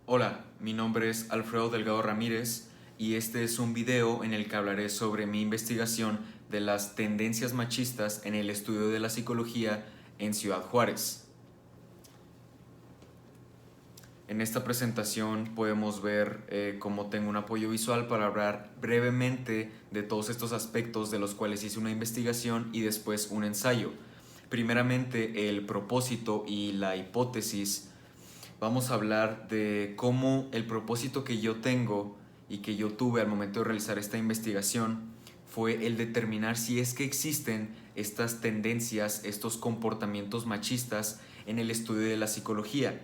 Hola, mi nombre es Alfredo Delgado Ramírez y este es un video en el que hablaré sobre mi investigación de las tendencias machistas en el estudio de la psicología en Ciudad Juárez. En esta presentación podemos ver cómo tengo un apoyo visual para hablar brevemente de todos estos aspectos de los cuales hice una investigación y después un ensayo. Primeramente, el propósito y la hipótesis. Vamos a hablar de cómo el propósito que yo tengo y que yo tuve al momento de realizar esta investigación fue el determinar si es que existen estas tendencias, estos comportamientos machistas en el estudio de la psicología.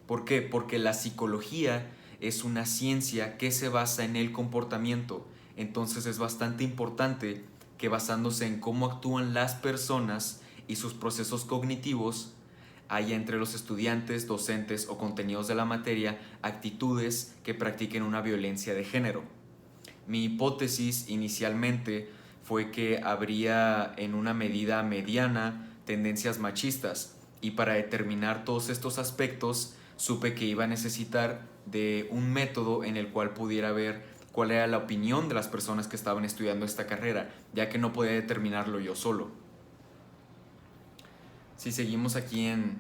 ¿Por qué? Porque la psicología es una ciencia que se basa en el comportamiento. Entonces es bastante importante que, basándose en cómo actúan las personas y sus procesos cognitivos, haya entre los estudiantes, docentes o contenidos de la materia actitudes que practiquen una violencia de género. Mi hipótesis inicialmente fue que habría en una medida mediana tendencias machistas, y para determinar todos estos aspectos supe que iba a necesitar de un método en el cual pudiera ver cuál era la opinión de las personas que estaban estudiando esta carrera, ya que no podía determinarlo yo solo. Si seguimos aquí en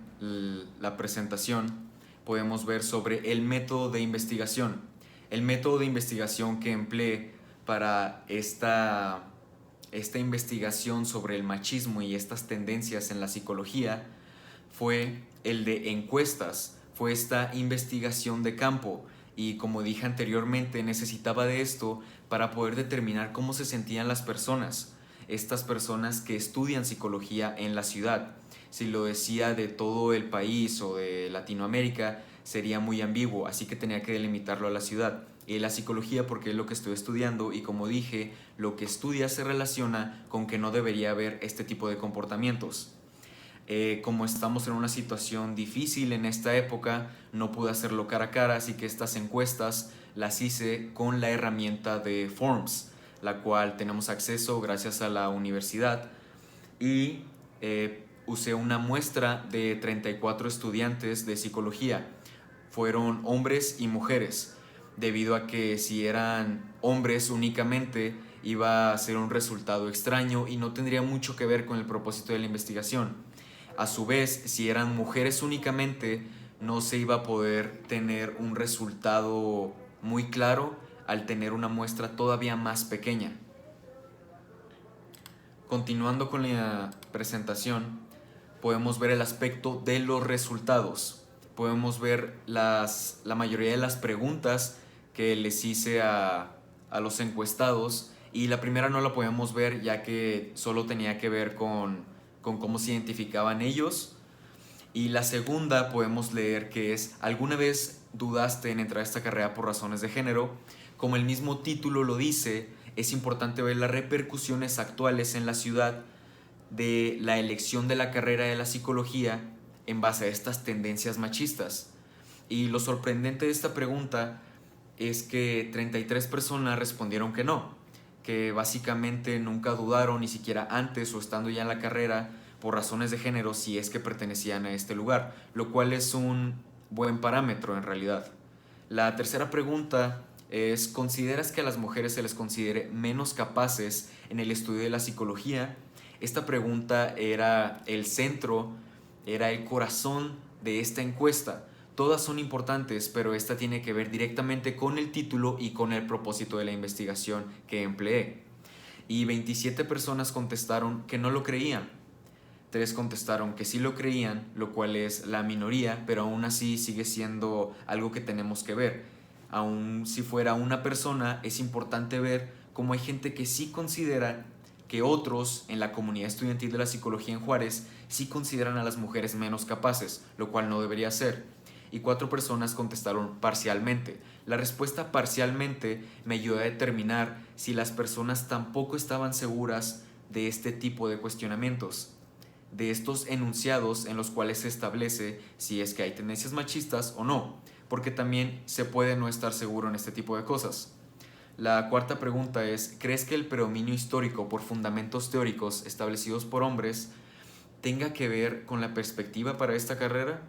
la presentación, podemos ver sobre el método de investigación. El método de investigación que empleé para esta investigación sobre el machismo y estas tendencias en la psicología fue el de encuestas, fue esta investigación de campo, y como dije anteriormente, necesitaba de esto para poder determinar cómo se sentían las personas, estas personas que estudian psicología en la ciudad. Si lo decía de todo el país o de Latinoamérica, sería muy ambiguo, así que tenía que delimitarlo a la ciudad. Y la psicología, porque es lo que estoy estudiando, y como dije, lo que estudia se relaciona con que no debería haber este tipo de comportamientos. Como estamos en una situación difícil en esta época, no pude hacerlo cara a cara, así que estas encuestas las hice con la herramienta de Forms, la cual tenemos acceso gracias a la universidad, y usé una muestra de 34 estudiantes de psicología. Fueron hombres y mujeres, debido a que si eran hombres únicamente iba a ser un resultado extraño y no tendría mucho que ver con el propósito de la investigación. A su vez, si eran mujeres únicamente, no se iba a poder tener un resultado muy claro al tener una muestra todavía más pequeña. Continuando con la presentación, podemos ver el aspecto de los resultados. Podemos ver la mayoría de las preguntas que les hice a los encuestados, y la primera no la podemos ver ya que solo tenía que ver con cómo se identificaban ellos. Y la segunda podemos leer que es: ¿alguna vez dudaste en entrar a esta carrera por razones de género? Como el mismo título lo dice, es importante ver las repercusiones actuales en la ciudad de la elección de la carrera de la psicología en base a estas tendencias machistas. Y lo sorprendente de esta pregunta es que 33 personas respondieron que no, que básicamente nunca dudaron, ni siquiera antes o estando ya en la carrera, por razones de género, si es que pertenecían a este lugar, lo cual es un buen parámetro en realidad. La tercera pregunta es: ¿consideras que a las mujeres se les considere menos capaces en el estudio de la psicología? Esta pregunta era el centro, era el corazón de esta encuesta. Todas son importantes, pero esta tiene que ver directamente con el título y con el propósito de la investigación que empleé. Y 27 personas contestaron que no lo creían. 3 contestaron que sí lo creían, lo cual es la minoría, pero aún así sigue siendo algo que tenemos que ver. Aun si fuera una persona, es importante ver cómo hay gente que sí considera que otros en la comunidad estudiantil de la psicología en Juárez sí consideran a las mujeres menos capaces, lo cual no debería ser. Y 4 personas contestaron parcialmente. La respuesta parcialmente me ayudó a determinar si las personas tampoco estaban seguras de este tipo de cuestionamientos, de estos enunciados en los cuales se establece si es que hay tendencias machistas o no, porque también se puede no estar seguro en este tipo de cosas. La cuarta pregunta es: ¿crees que el predominio histórico por fundamentos teóricos establecidos por hombres tenga que ver con la perspectiva para esta carrera?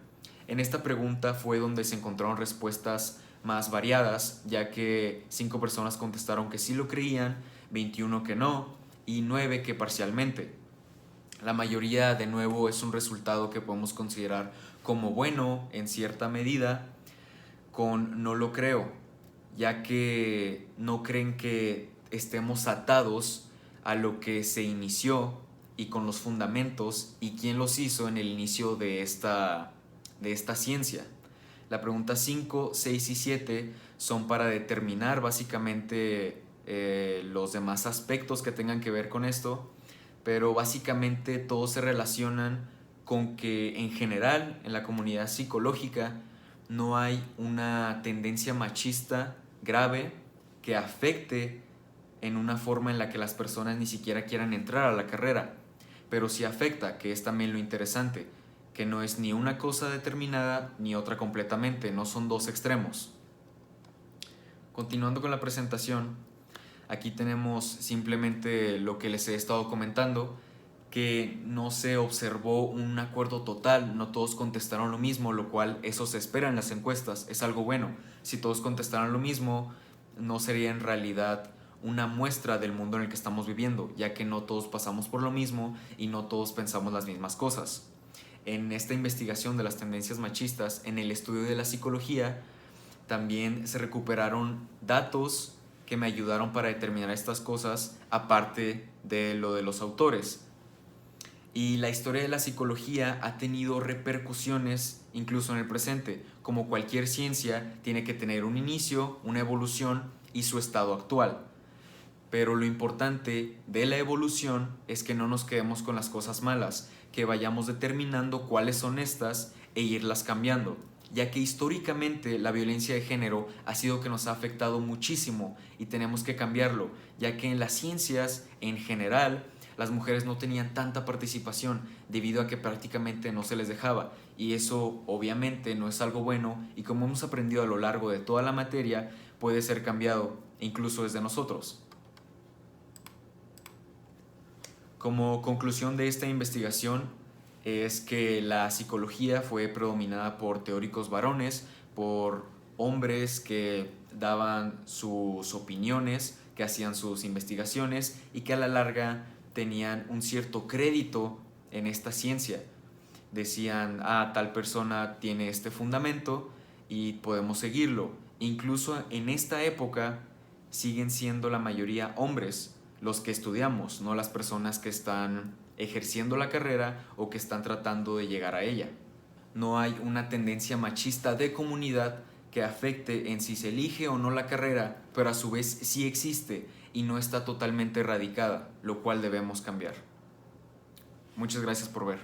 En esta pregunta fue donde se encontraron respuestas más variadas, ya que 5 personas contestaron que sí lo creían, 21 que no y 9 que parcialmente. La mayoría, de nuevo, es un resultado que podemos considerar como bueno en cierta medida, con no lo creo, ya que no creen que estemos atados a lo que se inició y con los fundamentos y quién los hizo en el inicio de esta ciencia. La pregunta 5, 6 y 7 son para determinar básicamente los demás aspectos que tengan que ver con esto, pero básicamente todos se relacionan con que en general en la comunidad psicológica no hay una tendencia machista grave que afecte en una forma en la que las personas ni siquiera quieran entrar a la carrera, pero sí afecta, que es también lo interesante, que no es ni una cosa determinada ni otra completamente, no son dos extremos. Continuando con la presentación, aquí tenemos simplemente lo que les he estado comentando, que no se observó un acuerdo total, no todos contestaron lo mismo, lo cual eso se espera en las encuestas, es algo bueno. Si todos contestaran lo mismo, no sería en realidad una muestra del mundo en el que estamos viviendo, ya que no todos pasamos por lo mismo y no todos pensamos las mismas cosas. En esta investigación de las tendencias machistas, en el estudio de la psicología, también se recuperaron datos que me ayudaron para determinar estas cosas, aparte de lo de los autores. Y la historia de la psicología ha tenido repercusiones incluso en el presente. Como cualquier ciencia, tiene que tener un inicio, una evolución y su estado actual. Pero lo importante de la evolución es que no nos quedemos con las cosas malas, que vayamos determinando cuáles son estas e irlas cambiando, ya que históricamente la violencia de género ha sido que nos ha afectado muchísimo y tenemos que cambiarlo, ya que en las ciencias en general las mujeres no tenían tanta participación debido a que prácticamente no se les dejaba, y eso obviamente no es algo bueno, y como hemos aprendido a lo largo de toda la materia, puede ser cambiado incluso desde nosotros. Como conclusión de esta investigación es que la psicología fue predominada por teóricos varones, por hombres que daban sus opiniones, que hacían sus investigaciones y que a la larga tenían un cierto crédito en esta ciencia. Decían, tal persona tiene este fundamento y podemos seguirlo. Incluso en esta época siguen siendo la mayoría hombres los que estudiamos, no las personas que están ejerciendo la carrera o que están tratando de llegar a ella. No hay una tendencia machista de comunidad que afecte en si se elige o no la carrera, pero a su vez sí existe y no está totalmente erradicada, lo cual debemos cambiar. Muchas gracias por ver.